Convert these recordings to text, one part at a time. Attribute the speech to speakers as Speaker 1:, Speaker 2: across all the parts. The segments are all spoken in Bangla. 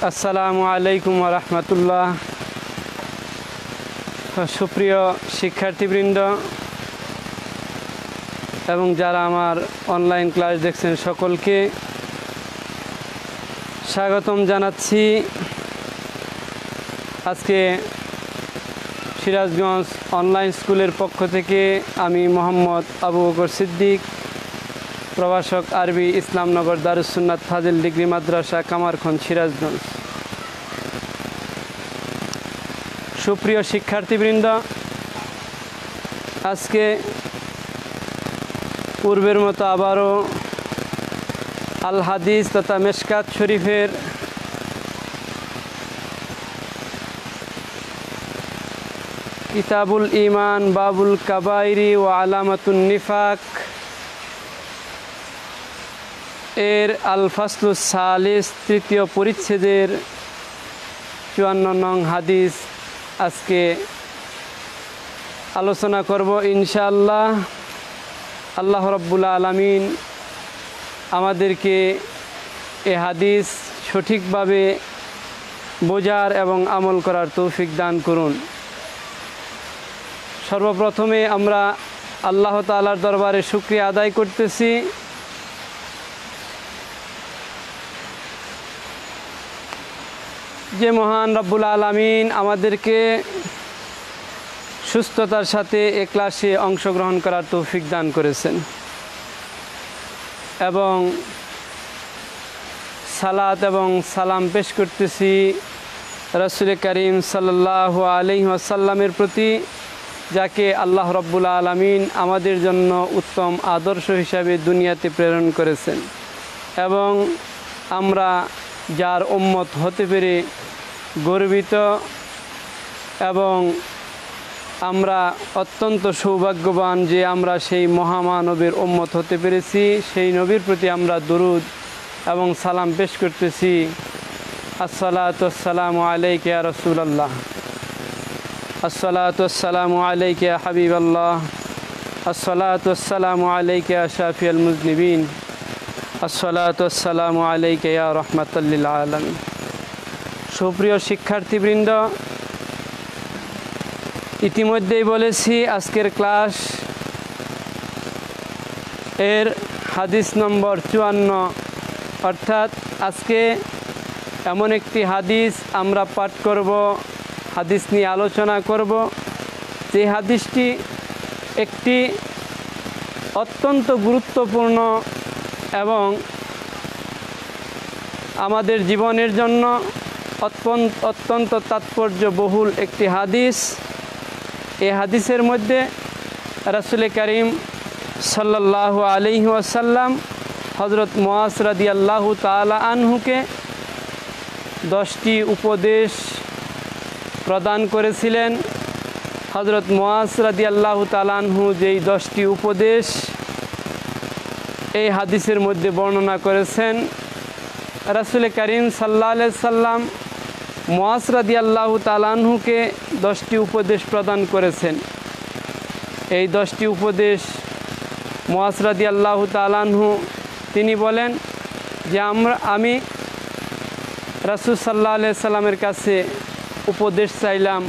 Speaker 1: আসসালামু আলাইকুম ওয়া রাহমাতুল্লাহ। সুপ্রিয় শিক্ষার্থীবৃন্দ এবং যারা আমার অনলাইন ক্লাস দেখছেন সকলকে স্বাগতম জানাচ্ছি। আজকে সিরাজগঞ্জ অনলাইন স্কুলের পক্ষ থেকে আমি মোহাম্মদ আবু বকর সিদ্দিক, প্রভাষক আরবি ইসলামনগর দারুস সুন্নাত ফাজিল ডিগ্রি মাদ্রাসা কামারখন্দ সিরাজগঞ্জ। সুপ্রিয় শিক্ষার্থীবৃন্দ, আজকে পূর্বের মতো আবারও আল হাদিস তথা মেশকাত শরীফের কিতাবুল ইমান বাবুল কাবাইরি ও আলামাতুন নিফাক এর আল ফাসলুস সালিস তৃতীয় পরিচ্ছেদের 54 নং হাদিস আজকে আলোচনা করব ইনশাআল্লাহ। আল্লাহ রাব্বুল আলামিন আমাদেরকে এ হাদিস সঠিকভাবে বোঝার এবং আমল করার তৌফিক দান করুন। সর্বপ্রথমে আমরা আল্লাহ তাআলার দরবারে শুকরিয়া আদায় করতেছি যে মহান রব্বুল আলামিন আমাদেরকে সুস্থতার সাথে এ ক্লাসে অংশগ্রহণ করার তৌফিক দান করেছেন এবং সালাত এবং সালাম পেশ করতেছি রাসূল করিম সাল্লাল্লাহু আলাইহি ওয়াসাল্লামের প্রতি, যাকে আল্লাহ রাব্বুল আলামিন আমাদের জন্য উত্তম আদর্শ হিসাবে দুনিয়াতে প্রেরণ করেছেন এবং আমরা যার উম্মত হতে পেরে গর্বিত এবং আমরা অত্যন্ত সৌভাগ্যবান যে আমরা সেই মহামানবের উম্মত হতে পেরেছি। সেই নবীর প্রতি আমরা দুরুদ এবং সালাম পেশ করতেছি। আসসালাতু ওয়াসসালামু আলাইকা ইয়া রাসূলুল্লাহ, আসসালাতু ওয়াসসালামু আলাইকা ইয়া হাবিবাল্লাহ, আসসালাতু ওয়াসসালামু আলাইকা ইয়া শাফিউল মুজনিবিন, আসসালাতু ওয়াসসালামু আলাইকা ইয়া রাহমাতাল লিল আলামিন। সুপ্রিয় শিক্ষার্থীবৃন্দ, ইতিমধ্যেই বলেছি আজকের ক্লাস এর হাদিস নম্বর 54, অর্থাৎ আজকে এমন একটি হাদিস আমরা পাঠ করব, হাদিস নিয়ে আলোচনা করব, যে হাদিসটি একটি অত্যন্ত গুরুত্বপূর্ণ এবং আমাদের জীবনের জন্য অত্যন্ত তাৎপর্যবহুল একটি হাদিস। এই হাদিসের মধ্যে রাসূল করিম সাল্লাল্লাহু আলাইহি ওয়াসাল্লাম হযরত মুআজ রাদিয়াল্লাহু তাআলা আনহুকে 10টি উপদেশ প্রদান করেছিলেন। হযরত মুআজ রাদিয়াল্লাহু তাআলা আনহু যেই 10টি উপদেশ এই হাদিসের মধ্যে বর্ণনা করেছেন, রাসূল করিম সাল্লাল্লাহু আলাইহি সাল্লাম মুআজ রাদিয়াল্লাহু তাআলা আনহুকে 10টি উপদেশ প্রদান করেছেন। এই 10টি উপদেশ মুআজ রাদিয়াল্লাহু তাআলা আনহু তিনি বলেন যে আমি রাসূল সাল্লাল্লাহু আলাইহি সাল্লামের কাছে উপদেশ চাইলাম,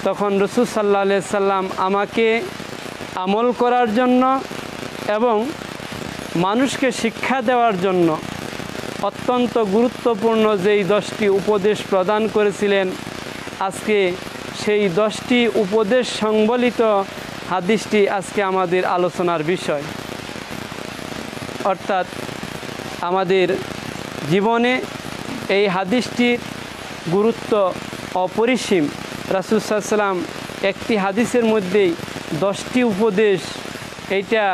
Speaker 1: তখন রাসূল সাল্লাল্লাহু আলাইহি সাল্লাম আমাকে আমল করার জন্য এবং মানুষকে শিক্ষা দেওয়ার জন্য অত্যন্ত গুরুত্বপূর্ণ যেই 10টি উপদেশ প্রদান করেছিলেন। আজকে সেই 10টি উপদেশ সংবলিত হাদিসটি আজকে আমাদের আলোচনার বিষয়। অর্থাৎ আমাদের জীবনে এই হাদিসটির গুরুত্ব অপরিসীম। রাসূল সাল্লাল্লাহু আলাইহি ওয়াসাল্লাম একটি হাদিসের মধ্যেই 10টি উপদেশ, এইটা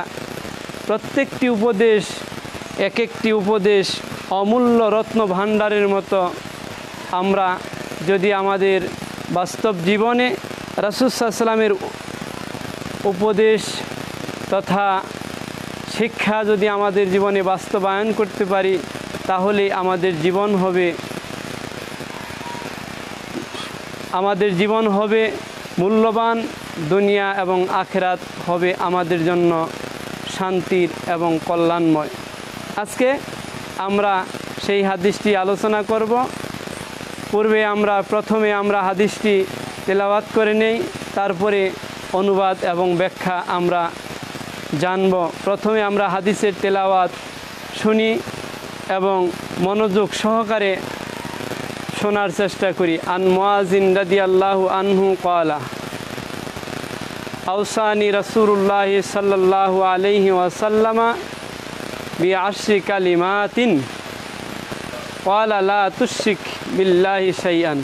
Speaker 1: প্রত্যেকটি উপদেশ এক একটি উপদেশ অমূল্য রত্ন ভাণ্ডারের মতো। আমরা যদি আমাদের বাস্তব জীবনে রাসূল সাল্লাল্লাহু আলাইহি ওয়াসাল্লামের উপদেশ তথা শিক্ষা যদি আমাদের জীবনে বাস্তবায়ন করতে পারি, তাহলে আমাদের জীবন হবে মূল্যবান, দুনিয়া এবং আখিরাত হবে আমাদের জন্য শান্তির এবং কল্যাণময়। আজকে আমরা সেই হাদিসটি আলোচনা করব। পূর্বে প্রথমে আমরা হাদিসটি তেলাওয়াত করে নেই, তারপরে অনুবাদ এবং ব্যাখ্যা আমরা জানব। প্রথমে আমরা হাদিসের তেলাওয়াত শুনি এবং মনোযোগ সহকারে শোনার চেষ্টা করি। আন মুয়াজিন রাদিয়াল্লাহু আনহু ক্বালা আওসানি রাসূলুল্লাহ সাল্লাল্লাহু আলাইহি ওয়াসাল্লামা বিআশরি কালিমাতিন ক্বালা লা তুশরিক বিল্লাহি শাইআন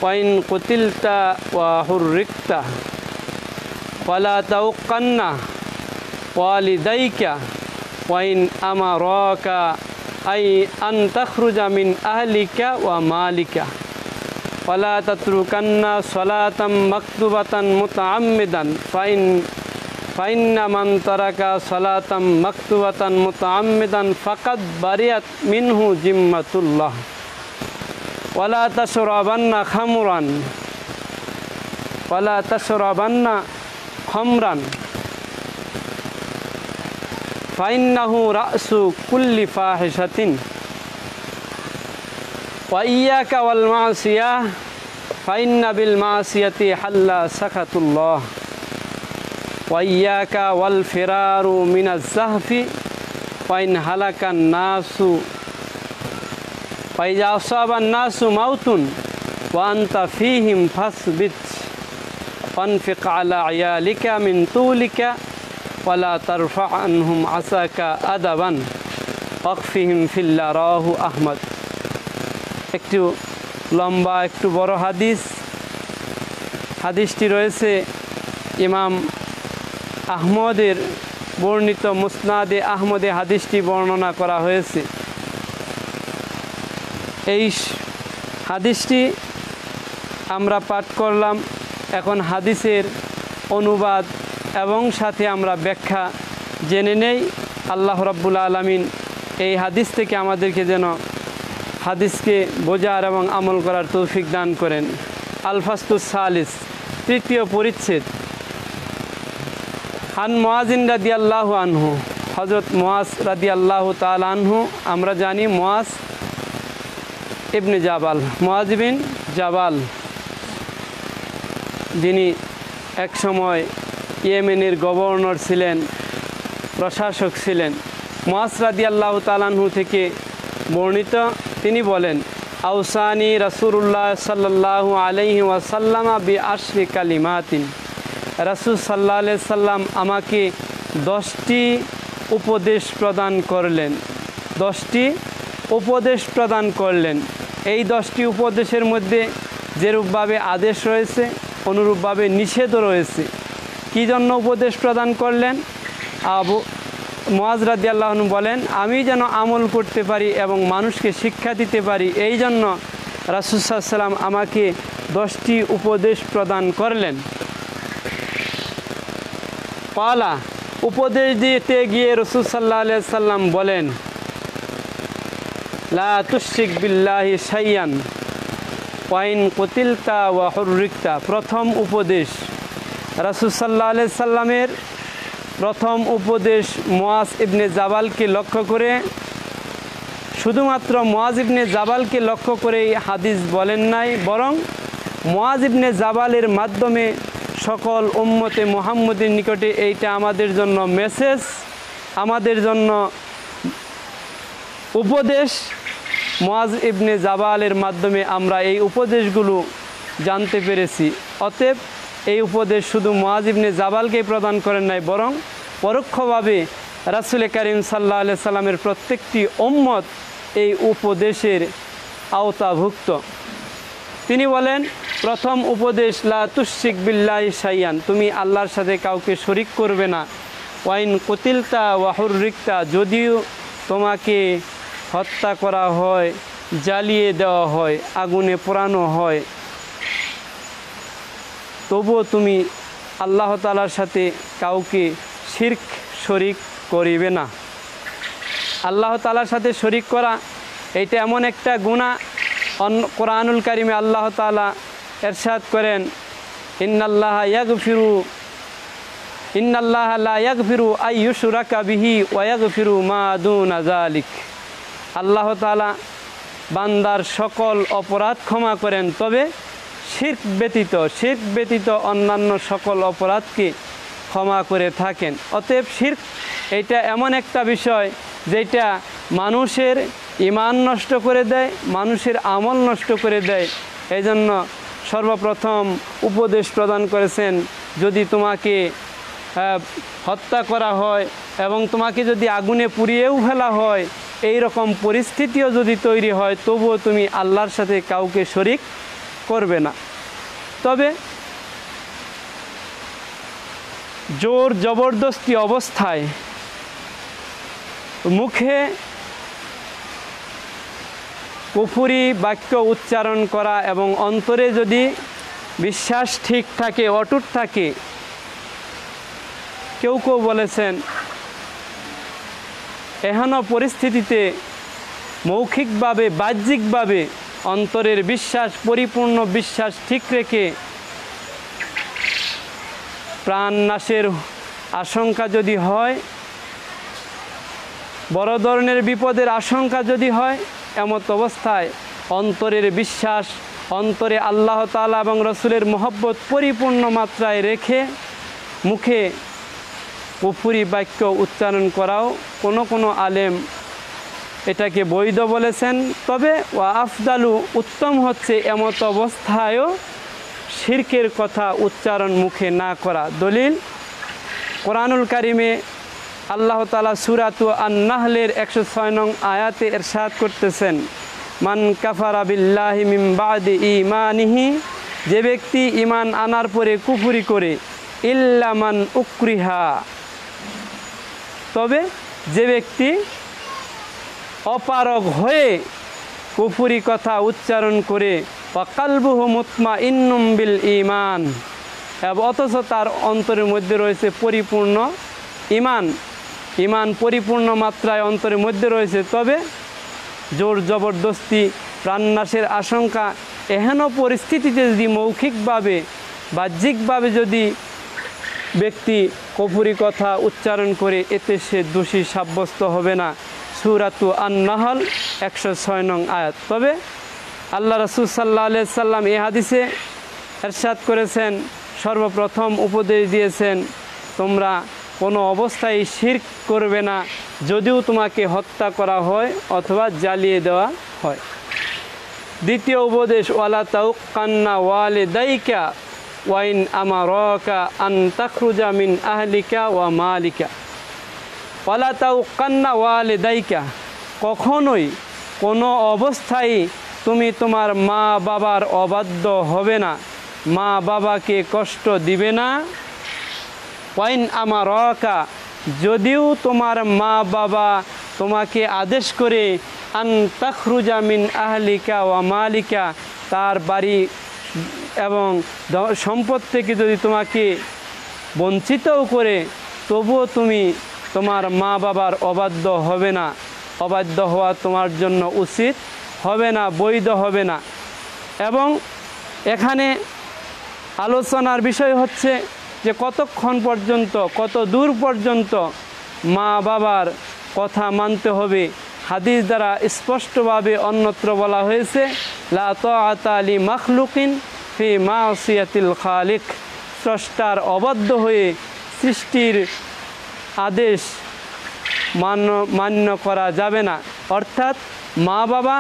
Speaker 1: ওয়া ইন কুতিলতা ওয়া হুররিকতা ওয়ালা তাউক্কান্না ওয়ালিদাইকা ওয়া ইন আমারাকা আই আন তাখরুজা মিন আহলিকা ওয়া মালিকা ওয়ালা তাতরুকান্না সালাতাম মাকতুবাতান মুতাআম্মিদান ফাইন্না মান তারাকা সালাতাম মাকতুবাতান মুতাআম্মিদান ফাকাদ বারিয়াত মিনহু জিম্মাতুল্লাহ ওয়ালা তাশরাবান্না খামরান ফাইন্নাহু রাসু কুল্লি ফাহিশাতিন ওয়া ইয়্যাকা ওয়াল মাসিয়াহ ফাইন্না বিল মাসিয়াতি হাল্লা সাখাতুল্লাহ ওয়া ইয়্যাকা ওয়াল ফিরারু মিনাজ যাহফি ওয়া ইন হালাকান নাসু ওয়া ইযা আসাবান নাসু মাউতুন ওয়া আনতা ফীহিম ফাসবিত ফানফিক আলা আয়ালিকা মিন তুলিকা ওয়ালা তারফা আনহুম আসাকা আদাবান ওয়াকফিহিম ফিল্লাহ রাহু আহমদ। একটু লম্বা একটু বড় হাদিসটি রয়েছে ইমাম আহমদের বর্ণিত মুসনাদে আহমদে হাদিসটি বর্ণনা করা হয়েছে। এই হাদিসটি আমরা পাঠ করলাম। এখন হাদিসের অনুবাদ এবং সাথে আমরা ব্যাখ্যা জেনে নেই। আল্লাহ রাব্বুল আলামিন এই হাদিস থেকে আমাদেরকে যেন হাদিসকে বোঝার এবং আমল করার তৌফিক দান করেন। আল ফাসলুস সালিস, তৃতীয় পরিচ্ছেদ। আন মুয়াজিন রাদিয়াল্লাহু আনহু, হযরত মুয়াজ রাদিয়াল্লাহু তাআলা আনহু, আমরা জানি মুয়াজ ইবনে জাবাল, যিনি একসময় ইয়েমেনের গভর্নর ছিলেন, প্রশাসক ছিলেন। মুয়াজ রাদিয়াল্লাহু তাআলা আনহু থেকে বর্ণিত, তিনি বলেন আওসানি রাসূলুল্লাহ সাল্লাল্লাহু আলাইহি ওয়াসাল্লামা বিআশরি কালিমাতিন, রাসূল সাল্লাল্লাহু আলাইহি সাল্লাম আমাকে 10টি উপদেশ প্রদান করলেন। 10টি উপদেশ প্রদান করলেন। এই 10টি উপদেশের মধ্যে যেরূপভাবে আদেশ রয়েছে অনুরূপভাবে নিষেধও রয়েছে। কী জন্য উপদেশ প্রদান করলেন? মুয়াজ রাদিয়াল্লাহু আনহু বলেন, আমি যেন আমল করতে পারি এবং মানুষকে শিক্ষা দিতে পারি, এই জন্য রাসূল সাল্লাল্লাহু আলাইহি সাল্লাম আমাকে 10টি উপদেশ প্রদান করলেন। পালা, উপদেশ দিতে গিয়ে রাসূল সাল্লাল্লাহু আলাইহি সাল্লাম বলেন লা তুশরিক বিল্লাহি শাইআন ওয়া ইন কুতিলতা ওয়া হুররিকতা। প্রথম উপদেশ, রাসূল সাল্লাল্লাহু আলাইহি সাল্লামের প্রথম উপদেশ মুয়াজ ইবনে জাবালকে লক্ষ্য করে, শুধুমাত্র মুয়াজ ইবনে জাবালকে লক্ষ্য করেই হাদিস বলেন নাই, বরং মুয়াজ ইবনে জাবালের মাধ্যমে সকল উম্মতে মুহাম্মদের নিকটে এইটা আমাদের জন্য মেসেজ, আমাদের জন্য উপদেশ। মুয়াজ ইবনে জাবালের মাধ্যমে আমরা এই উপদেশগুলো জানতে পেরেছি। অতএব এই উপদেশ শুধু মুয়াজ ইবনে জাবালকেই প্রদান করেন নাই, বরং পরোক্ষভাবে রাসূল কারীম সাল্লাল্লাহু আলাইহি সাল্লামের প্রত্যেকটি উম্মত এই উপদেশের আওতাভুক্ত। তিনি বলেন, প্রথম উপদেশ লা তুশরিক বিল্লাহি শাইআন, তুমি আল্লাহর সাথে কাউকে শরিক করবে না। ওয়া ইন কুতিলতা ওয়া হুররিকতা, যদিও তোমাকে হত্যা করা হয়, জ্বালিয়ে দেওয়া হয়, আগুনে পোড়ানো হয়, তবুও তুমি আল্লাহ তাআলার সাথে কাউকে শিরক শরিক করিবে না। আল্লাহ তাআলার সাথে শরিক করা এইটা এমন একটা গুনাহ, কোরআনুল কারিমে আল্লাহ তাআলা ইরশাদ করেন, ইন্নাল্লাহা ইন্নাল্লাহা লা ইয়াগফিরু আইয়ুশরাকা বিহি ওয়া ইয়াগফিরু মা দুনা যালিক। আল্লাহ তাআলা বান্দার সকল অপরাধ ক্ষমা করেন, তবে শিরক ব্যতীত অন্যান্য সকল অপরাধকে ক্ষমা করে থাকেন। অতএব শিরক এটা এমন একটা বিষয় যেটা মানুষের ঈমান নষ্ট করে দেয়, মানুষের আমল নষ্ট করে দেয়। এই জন্য সর্বপ্রথম উপদেশ প্রদান করেছেন, যদি তোমাকে হত্যা করা হয় এবং তোমাকে যদি আগুনে পুড়িয়েও ফেলা হয়, এই রকম পরিস্থিতিও যদি তৈরি হয়, তবুও তুমি আল্লাহর সাথে কাউকে শরিক করবে না। তবে জোর জবরদস্তি অবস্থায় মুখে কুফরি বাক্য উচ্চারণ করা এবং অন্তরে যদি বিশ্বাস ঠিক থাকে, অটুট থাকে, কেউ বলেছেন এহেন পরিস্থিতিতে মৌখিকভাবে বাহ্যিকভাবে অন্তরের বিশ্বাস, পরিপূর্ণ বিশ্বাস ঠিক রেখে প্রাণ নাশের আশঙ্কা যদি হয়, বড় ধরনের বিপদের আশঙ্কা যদি হয়, এমত অবস্থায় অন্তরের বিশ্বাস, অন্তরে আল্লাহ তাআলা এবং রসুলের মহব্বত পরিপূর্ণ মাত্রায় রেখে মুখে কুফরি বাক্য উচ্চারণ করাও কোনো আলেম এটাকে বৈধ বলেছেন। তবে ওয়া আফদালু উত্তম হচ্ছে এমত অবস্থায়ও শিরকের কথা উচ্চারণ মুখে না করা। দলিল কোরআনুল কারিমে আল্লাহ তাআলা সূরাতু আন-নাহলের 106 নং আয়াতে ইরশাদ করতেছেন, মান কাফারা বিল্লাহি মিন বাদি ঈমানিহি, যে ব্যক্তি ঈমান আনার পরে কুফরি করে, ইল্লা মান উকরিহা, তবে যে ব্যক্তি অপারগ হয়ে কুফরি কথা উচ্চারণ করে, ওয়া কালবুহু মুতমাইন্নুম বিল ঈমান, অথচ তার অন্তরের মধ্যে রয়েছে পরিপূর্ণ ঈমান পরিপূর্ণ মাত্রায় অন্তরের মধ্যে রয়েছে, তবে জোর জবরদস্তি, প্রাণনাশের আশঙ্কা, এহেন পরিস্থিতিতে যদি মৌখিকভাবে বাহ্যিকভাবে যদি ব্যক্তি কুফরি কথা উচ্চারণ করে, এতে সে দোষী সাব্যস্ত হবে না। সূরাতু আন-নাহল 106 নং আয়াত। তবে আল্লাহ রাসূল সাল্লাল্লাহু আলাইহি সাল্লাম এই হাদিসে ইরশাদ করেছেন, সর্বপ্রথম উপদেশ দিয়েছেন, তোমরা কোনো অবস্থায় শিরক করবে না, যদিও তোমাকে হত্যা করা হয় অথবা জ্বালিয়ে দেওয়া হয়। দ্বিতীয় উপদেশ, ওয়ালা তাউক্কান্না ওয়ালিদাইকা ওয়াইন আমারাকা আন তাখরুজা মিন আহলিকা ওয়া মালিকা। ওয়ালা তাউক্কান্না ওয়ালিদাইকা, কখনোই কোনো অবস্থায় তুমি তোমার মা বাবার অবাধ্য হবে না, মা বাবাকে কষ্ট দিবে না। ওয়াইন আমারাকা, যদিও তোমার মা বাবা তোমাকে আদেশ করে, আন তাখরুজা মিন আহলিকা ওয়া মালিকা, তার বাড়ি এবং সম্পদ থেকে যদি তোমাকে বঞ্চিতও করে, তবুও তুমি তোমার মা বাবার অবাধ্য হবে না। অবাধ্য হওয়া তোমার জন্য উচিত হবে না, বৈধ হবে না। এবং এখানে আলোচনার বিষয় হচ্ছে যে কতক্ষণ পর্যন্ত, কত দূর পর্যন্ত মা বাবার কথা মানতে হবে। হাদিস দ্বারা স্পষ্টভাবে অন্যত্র বলা হয়েছে, লা তাআতা লি মাখলুকিন ফি মাসিয়াতিল খালিক, স্রষ্টার অবাধ্য হয়ে সৃষ্টির আদেশ মান্য করা যাবে না। অর্থাৎ মা বাবা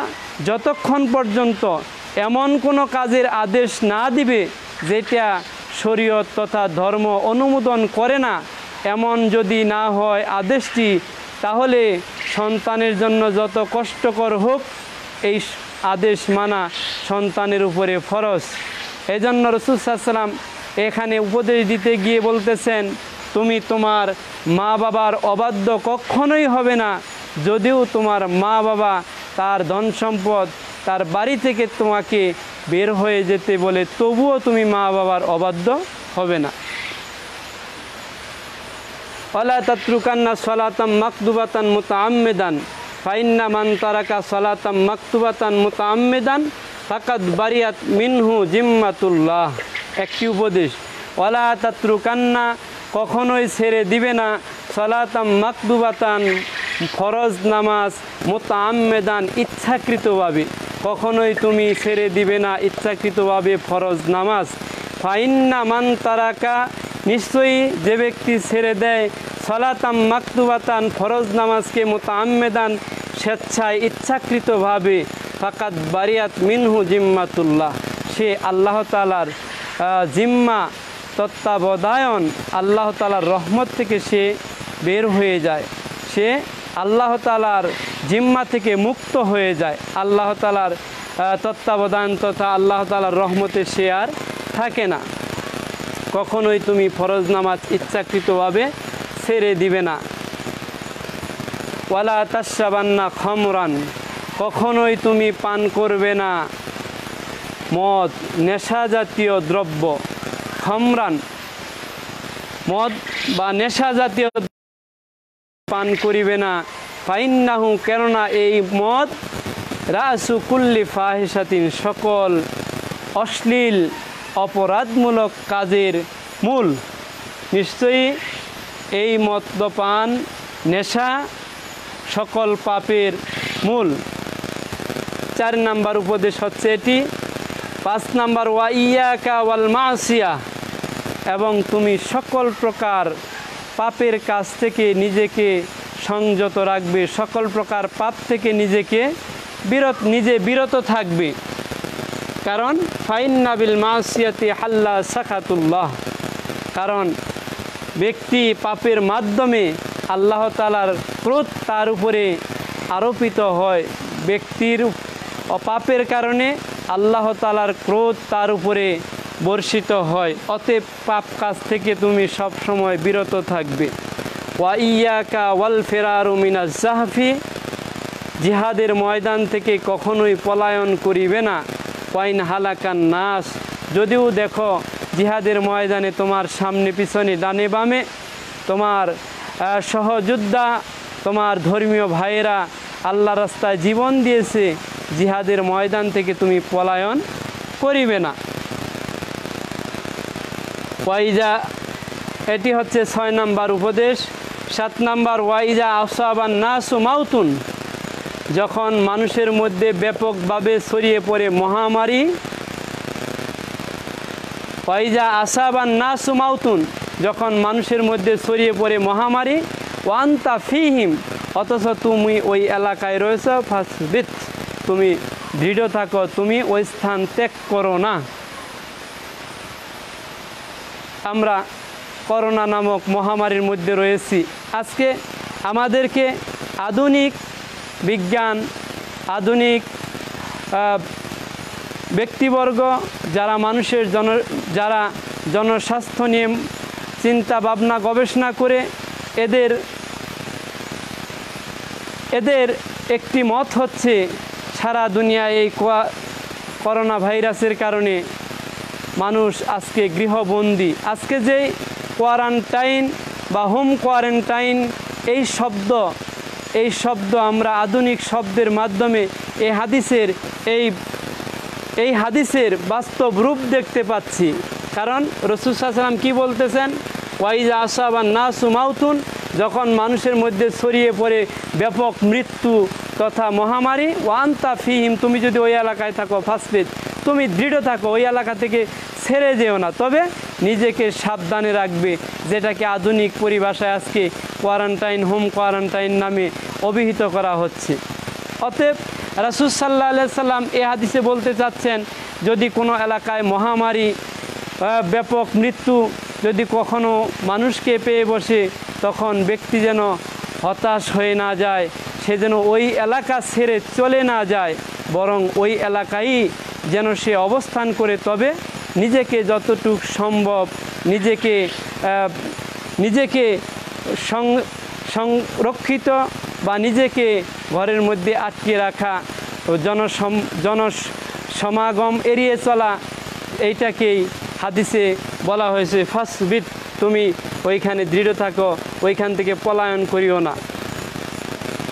Speaker 1: যতক্ষণ পর্যন্ত এমন কোনো কাজের আদেশ না দিবে যেটা শরীয়ত তথা ধর্ম অনুমোদন করে না, এমন যদি না হয় আদেশটি, তাহলে সন্তানের জন্য যত কষ্টকর হোক এই আদেশ মানা সন্তানের উপরে ফরজ। এজন্য রাসূল সাল্লাল্লাহু আলাইহি ওয়াসাল্লাম এখানে উপদেশ দিতে গিয়ে বলতেছেন, তুমি তোমার মা বাবার অবাধ্য কখনোই হবে না, যদিও তোমার মা বাবা তার ধন সম্পদ, তার বাড়ি থেকে তোমাকে বের হয়ে যেতে বলে, তবুও তুমি মা বাবার অবাধ্য হবে না। ওয়ালা তাতরুকান্না সালাতাম মাকতুবাতান মুতাআম্মিদান ফাইন্না মান তারাকা সালাতাম মাকতুবাতান মুতাআম্মিদান ফাকাদ বারিয়াত মিনহু জিম্মাতুল্লাহ। একটি উপদেশ, ওয়ালা তাতরুকান্না কখনোই ছেড়ে দিবে না সালাতাম মাকদুবাতান ফরজ নামাজ মুতাআম্মিদান ইচ্ছাকৃতভাবে, কখনোই তুমি ছেড়ে দিবে না ইচ্ছাকৃতভাবে ফরজ নামাজ। ফাইন্না মান তারাকা, নিশ্চয়ই যে ব্যক্তি ছেড়ে দেয় সালাতাম মাকদুবাতান ফরজ নামাজকে মুতাআম্মিদান স্বেচ্ছায় ইচ্ছাকৃতভাবে, ফাকাদ বারিয়াত মিনহু জিম্মাতুল্লাহ, সে আল্লাহ তাআলার জিম্মা তত্ত্বাবধায়ন আল্লাহ তাআলার রহমত থেকে সে বের হয়ে যায়, সে আল্লাহ তাআলার জিম্মা থেকে মুক্ত হয়ে যায়, আল্লাহ তাআলার তত্ত্বাবধান তথা আল্লাহ তাআলার রহমতে সে আর থাকে না। কখনোই তুমি ফরজ নামাজ ইচ্ছাকৃতভাবে ছেড়ে দিবে না। ওয়ালা তাশরাবান্না খামরান, কখনোই তুমি পান করবে না মদ, নেশা জাতীয় দ্রব্য। খামরান, মদ বা নেশা জাতীয় পান করিবে না। ফাইন্নাহু, কেননা এই মদ রাসু কুল্লি ফাহিশাতিন, সকল অশ্লীল অপরাধমূলক কাজের মূল। নিশ্চয়ই এই মদ্যপান নেশা সকল পাপের মূল। 4 নাম্বার উপদেশ হচ্ছে এটি। 5 নাম্বার ওয়া ইয়াকা ওয়াল মাসিয়া, এবং তুমি সকল প্রকার পাপের কাজ থেকে নিজেকে সংযত রাখবে, সকল প্রকার পাপ থেকে নিজে বিরত থাকবে। কারণ ফাইন্না বিল মাসিয়াতি হাল্লা সাখাতুল্লাহ, কারণ ব্যক্তি পাপের মাধ্যমে আল্লাহ তাআলার ক্রোধ তার উপরে আরোপিত হয়, ব্যক্তির পাপের কারণে আল্লাহ তাআলার ক্রোধ তার উপরে বর্ষিত হয়। অতএব পাপ কাজ থেকে তুমি সব সময় বিরত থাকবে। ওয়া ইয়াকা ওয়াল ফিরারু মিনাজ জাহফি, জিহাদের ময়দান থেকে কখনোই পলায়ন করিবে না। ওয়াইন হালাকান নাস, যদিও দেখো জিহাদের ময়দানে তোমার সামনে পিছনে ডানে বামে তোমার সহযোদ্ধা, তোমার ধর্মীয় ভাইয়েরা আল্লাহ রাস্তায় জীবন দিয়েছে, জিহাদের ময়দান থেকে তুমি পলায়ন করিবে না। ওয়াইজা, এটি হচ্ছে 6 নাম্বার উপদেশ। 7 নাম্বার ওয়াইজা আসাবান নাসু মাউতুন, যখন মানুষের মধ্যে ব্যাপকভাবে ছড়িয়ে পড়ে মহামারী। ওয়াইজা আসাবান নাসু মাউতুন, যখন মানুষের মধ্যে ছড়িয়ে পড়ে মহামারী। ওয়ান্তা ফিহিম, অথচ তুমি ওই এলাকায় রয়েছ। ফাসবিত, তুমি দৃঢ় থাকো, তুমি ওই স্থান ত্যাগ করো না। আমরা করোনা নামক মহামারীর মধ্যে রয়েছি। আজকে আমাদেরকে আধুনিক বিজ্ঞান, আধুনিক ব্যক্তিবর্গ, যারা মানুষের যারা জনস্বাস্থ্য নিয়ে চিন্তা ভাবনা গবেষণা করে, এদের একটি মত হচ্ছে সারা দুনিয়ায় এই করোনা ভাইরাসের কারণে মানুষ আজকে গৃহবন্দী। আজকে যে কোয়ারেন্টাইন বা হোম কোয়ারেন্টাইন এই শব্দ আমরা আধুনিক শব্দের মাধ্যমে এই হাদিসের বাস্তব রূপ দেখতে পাচ্ছি। কারণ রাসূল সাল্লাল্লাহু আলাইহি ওয়াসাল্লাম কি বলতেছেন? ওয়াইজা আসাবান নাসু মাউতুন, যখন মানুষের মধ্যে ছড়িয়ে পড়ে ব্যাপক মৃত্যু তথা মহামারী। ওয়ান্তা ফিহিম, তুমি যদি ওই এলাকায় থাকো, ফাসবিত, তুমি দৃঢ় থাকো, ওই এলাকা থেকে ছেড়ে যেও না, তবে নিজেকে সাবধানে রাখবে, যেটাকে আধুনিক পরিভাষায় আজকে কোয়ারেন্টাইন, হোম কোয়ারেন্টাইন নামে অভিহিত করা হচ্ছে। অতএব রাসূল সাল্লাল্লাহু আলাইহি সাল্লাম এ হাদিসে বলতে চাচ্ছেন, যদি কোনো এলাকায় মহামারী, ব্যাপক মৃত্যু যদি কখনো মানুষকে পেয়ে বসে, তখন ব্যক্তি যেন হতাশ হয়ে না যায়, সে যেন ওই এলাকা ছেড়ে চলে না যায়, বরং ওই এলাকায় যেন সে অবস্থান করে, তবে নিজেকে যতটুক সম্ভব নিজেকে সংরক্ষিত বা নিজেকে ঘরের মধ্যে আটকে রাখা, জনসমাগম এড়িয়ে চলা, এইটাকেই হাদিসে বলা হয়েছে ফাসবিত, তুমি ওইখানে দৃঢ় থাকো, ওইখান থেকে পলায়ন করিও না।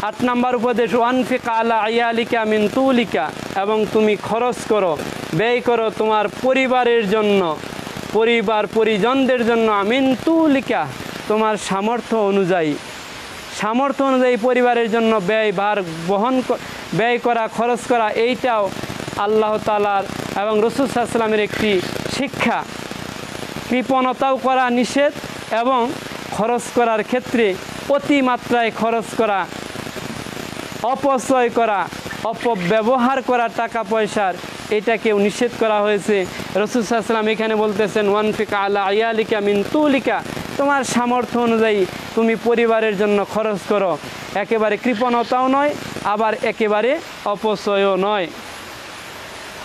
Speaker 1: 8 নাম্বার উপদেশ, ওয়ানফিক আলা আয়ালিকা মিন তুলিকা, এবং তুমি খরচ করো, ব্যয় করো তোমার পরিবারের জন্য পরিবার পরিজনদের জন্য মিন তুলিকা তোমার সামর্থ্য অনুযায়ী পরিবারের জন্য ব্যয় করা, খরচ করা, এইটাও আল্লাহ তাআলার এবং রাসূল সাল্লাল্লাহু আলাইহি ওয়াসাল্লামের একটি শিক্ষা। কৃপণতাও করা নিষেধ এবং খরচ করার ক্ষেত্রে অতিমাত্রায় খরচ করা, অপচয় করা, অপব্যবহার করা টাকা পয়সার, এটাকেও নিষেধ করা হয়েছে। রাসূল সাল্লাল্লাহু আলাইহি ওয়াসাল্লাম এখানে বলতেছেন ওয়ানফিক আলা আয়ালিকা মিন তুলিকা তোমার সামর্থ্য অনুযায়ী তুমি পরিবারের জন্য খরচ করো, একেবারে কৃপণতাও নয় আবার একেবারে অপচয়ও নয়।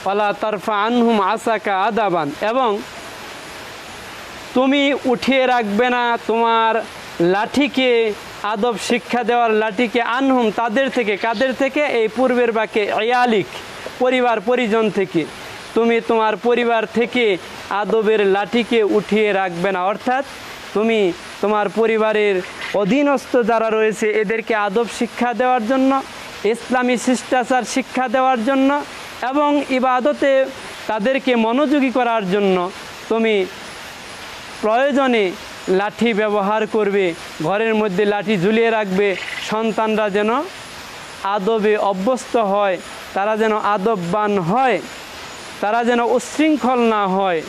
Speaker 1: ওয়ালা তারফা আনহুম আসাকা আদাবান এবং তুমি উঠিয়ে রাখবে না তোমার লাঠিকে, আদব শিক্ষা দেওয়ার লাঠিকে, আনহুম তাদের থেকে, কাদের থেকে? এই পূর্বের বাক্যে আয়ালিক পরিবার পরিজন থেকে, তুমি তোমার পরিবার থেকে আদবের লাঠিকে উঠিয়ে রাখবে না, অর্থাৎ তুমি তোমার পরিবারের অধীনস্থ যারা রয়েছে এদেরকে আদব শিক্ষা দেওয়ার জন্য, ইসলামী শিষ্টাচার শিক্ষা দেওয়ার জন্য এবং ইবাদতে তাদেরকে মনোযোগী করার জন্য তুমি প্রয়োজনে লাঠি ব্যবহার করবে, ঘরের মধ্যে লাঠি ঝুলিয়ে রাখবে। সন্তানরা যেন আদবে অভ্যস্ত হয়, তারা যেন আদববান হয়, তারা যেন উচ্ছৃঙ্খল না হয়,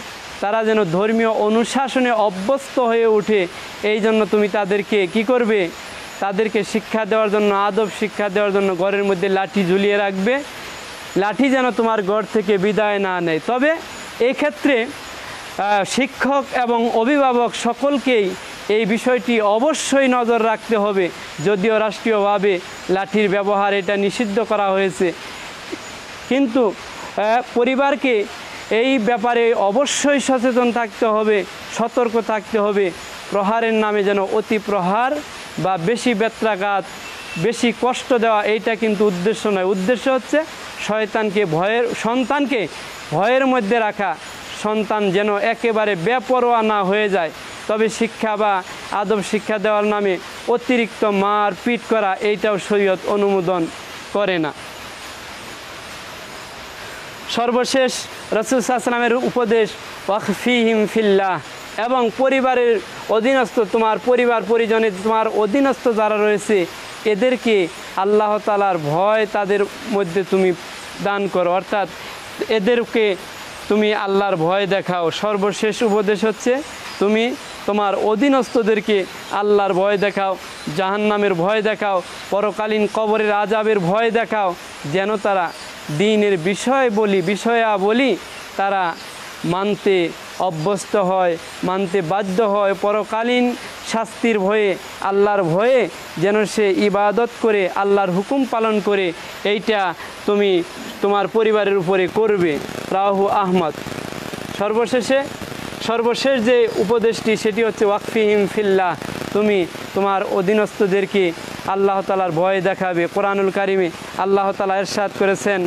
Speaker 1: তারা যেন ধর্মীয় অনুশাসনে অভ্যস্ত হয়ে ওঠে। এই জন্য তুমি তাদেরকে কি করবে? তাদেরকে শিক্ষা দেওয়ার জন্য, আদব শিক্ষা দেওয়ার জন্য ঘরের মধ্যে লাঠি ঝুলিয়ে রাখবে। লাঠি যেন তোমার ঘর থেকে বিদায় না নেয়। তবে এই ক্ষেত্রে শিক্ষক এবং অভিভাবক সকলকেই এই বিষয়টি অবশ্যই নজর রাখতে হবে। যদিও রাষ্ট্রীয়ভাবে লাঠির ব্যবহার এটা নিষিদ্ধ করা হয়েছে, কিন্তু পরিবারকে এই ব্যাপারে অবশ্যই সচেতন থাকতে হবে, সতর্ক থাকতে হবে। প্রহারের নামে যেন অতি প্রহার বা বেশি বেত্রাঘাত, বেশি কষ্ট দেওয়া, এইটা কিন্তু উদ্দেশ্য নয়। উদ্দেশ্য হচ্ছে সন্তানকে ভয়ের মধ্যে রাখা, সন্তান যেন একেবারে বেপরোয়া না হয়ে যায়। তবে শিক্ষা বা আদব শিক্ষা দেওয়ার নামে অতিরিক্ত মার পিট করা, এইটাও শরীয়ত অনুমোদন করে না। সর্বশেষ রাসূল সাল্লাল্লাহু আলাইহি ওয়াসাল্লামের উপদেশ ওয়াকফিহিম ফিল্লাহ, এবং পরিবারের অধীনস্থ, তোমার পরিবার পরিজনে তোমার অধীনস্থ যারা রয়েছে এদেরকে আল্লাহ তাআলার ভয় তাদের মধ্যে তুমি দান করো, অর্থাৎ এদেরকে তুমি আল্লাহর ভয় দেখাও। সর্বশেষ উপদেশ হচ্ছে তুমি তোমার অধীনস্থদেরকে আল্লাহর ভয় দেখাও, জাহান্নামের ভয় দেখাও, পরকালীন কবরের আযাবের ভয় দেখাও, যেন তারা দ্বীনের বিষয়াবলী তারা মানতে অভ্যস্ত হয়, মানতে বাধ্য হয়। পরকালীন শাস্তির ভয়ে, আল্লাহর ভয়ে যেন সে ইবাদত করে, আল্লাহর হুকুম পালন করে, এইটা তুমি তোমার পরিবারের উপরে করবে। রাহু আহমদ। সর্বশেষ যে উপদেশটি সেটি হচ্ছে ওয়াকফিহিম ফিল্লাহ, তুমি তোমার অধীনস্থদেরকে আল্লাহ তাআলার ভয় দেখাবে। কোরআনুল কারিমে আল্লাহ তাআলা ইরশাদ করেছেন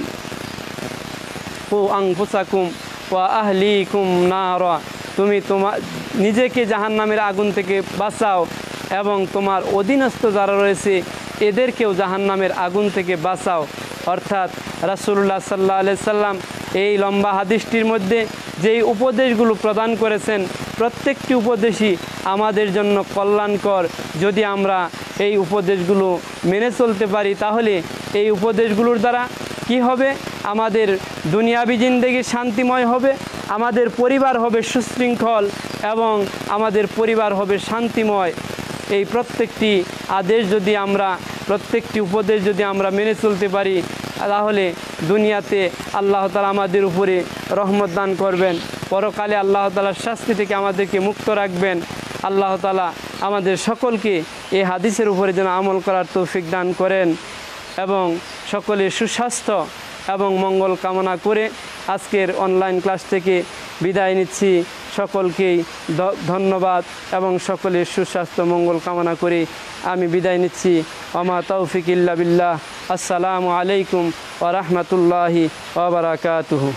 Speaker 1: কু আনফুসাকুম ওয়া আহলিকুম নারা, তুমি তোমার নিজেকে জাহান্নামের আগুন থেকে বাঁচাও এবং তোমার অধীনস্থ যারা রয়েছে এদেরকেও জাহান্নামের আগুন থেকে বাঁচাও। অর্থাৎ রাসূলুল্লাহ সাল্লাল্লাহু আলাইহি সাল্লাম এই লম্বা হাদিসটির মধ্যে যেই উপদেশগুলো প্রদান করেছেন, প্রত্যেকটি উপদেশই আমাদের জন্য কল্যাণকর। যদি আমরা এই উপদেশগুলো মেনে চলতে পারি তাহলে এই উপদেশগুলোর দ্বারা কি হবে? আমাদের দুনিয়াবি জিন্দেগি শান্তিময় হবে, আমাদের পরিবার হবে সুশৃঙ্খল এবং আমাদের পরিবার হবে শান্তিময়। এই প্রত্যেকটি উপদেশ যদি আমরা মেনে চলতে পারি তাহলে দুনিয়াতে আল্লাহ তাআলা আমাদের উপরে রহমত দান করবেন, পরকালে আল্লাহ তাআলার শাস্তি থেকে আমাদেরকে মুক্ত রাখবেন। আল্লাহ তাআলা আমাদের সকলকে এই হাদিসের উপরে যেন আমল করার তৌফিক দান করেন এবং সকলের সুস্বাস্থ্য এবং মঙ্গল কামনা করে আজকের অনলাইন ক্লাস থেকে বিদায় নিচ্ছি। সকলকেই ধন্যবাদ এবং সকলের সুস্বাস্থ্য মঙ্গল কামনা করে আমি বিদায় নিচ্ছি। ওমা তৌফিক ইল্লা বিল্লাহ। আসসালামু আলাইকুম ওয়া রাহমাতুল্লাহি ওয়া বারাকাতুহু।